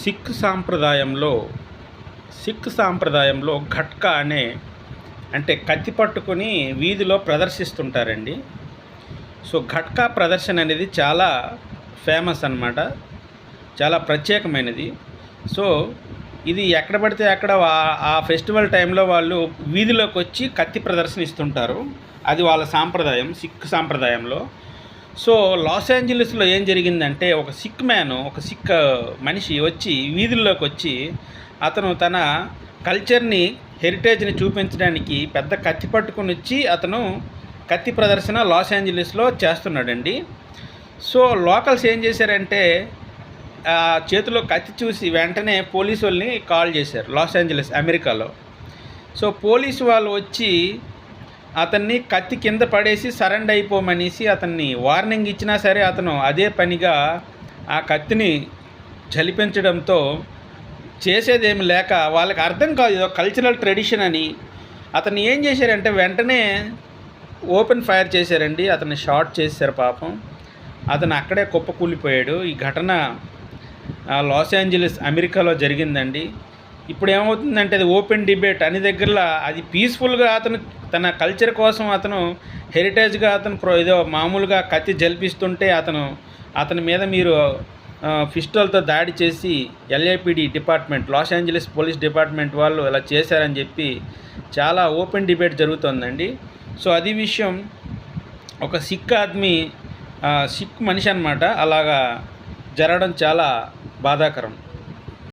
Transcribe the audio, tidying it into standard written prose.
Sick సాంప్రదాయంలో ఘట్కా అంటే కత్తి పట్టుకొని వీధిలో ప్రదర్శిస్తుంటారండి. సో ఘట్కా ప్రదర్శన అనేది చాలా ఫేమస్ అన్నమాట. చాలా ప్రత్యేకమైనది. సో ఇది ఎక్కడ పడితే అక్కడ ఆ ఫెస్టివల్ టైంలో వాళ్ళు వీధిలోకి వచ్చి కత్తి ప్రదర్శన ఇస్తుంటారు. అది వాళ్ళ సాంప్రదాయం, సిక్ సాంప్రదాయంలో. సో లాస్ ఏంజలీస్లో ఏం జరిగిందంటే ఒక సిక్ మనిషి వచ్చి వీధుల్లోకి వచ్చి అతను తన కల్చర్ని, హెరిటేజ్ని చూపించడానికి పెద్ద కత్తి పట్టుకొని వచ్చి అతను కత్తి ప్రదర్శన లాస్ ఏంజలీస్లో చేస్తున్నాడండి. సో లోకల్స్ ఏం చేశారంటే చేతిలో కత్తి చూసి వెంటనే పోలీసు వాళ్ళని కాల్ చేశారు లాస్ ఏంజలీస్, అమెరికాలో. సో పోలీసు వాళ్ళు వచ్చి అతన్ని కత్తి కింద పడేసి సరెండర్ అయిపోమనేసి అతన్ని వార్నింగ్ ఇచ్చినా సరే అతను అదే పనిగా ఆ కత్తిని జలిపించడంతో చేసేదేమి లేక వాళ్ళకి అర్థం కాదు, ఇదో కల్చరల్ ట్రెడిషన్ అని. అతను ఏం చేశారంటే వెంటనే ఓపెన్ ఫైర్ చేశారండి. అతన్ని షాట్ చేశారు. పాపం అతను అక్కడే కుప్పకూలిపోయాడు. ఈ ఘటన లాస్ ఏంజలీస్, అమెరికాలో జరిగిందండి. ఇప్పుడు ఏమవుతుందంటే అది ఓపెన్ డిబేట్ అన్ని దగ్గరలో. అది పీస్ఫుల్గా అతను తన కల్చర్ కోసం అతను హెరిటేజ్గా అతను ఏదో మామూలుగా కత్తి జలిపిస్తుంటే అతని మీద మీరు పిస్టల్తో దాడి చేసి LAPD department, Los Angeles police department వాళ్ళు ఇలా చేశారని చెప్పి చాలా ఓపెన్ డిబేట్ జరుగుతుందండి. సో అది విషయం. ఒక సిక్ మనిషి అన్నమాట అలాగా జరగడం చాలా బాధాకరం.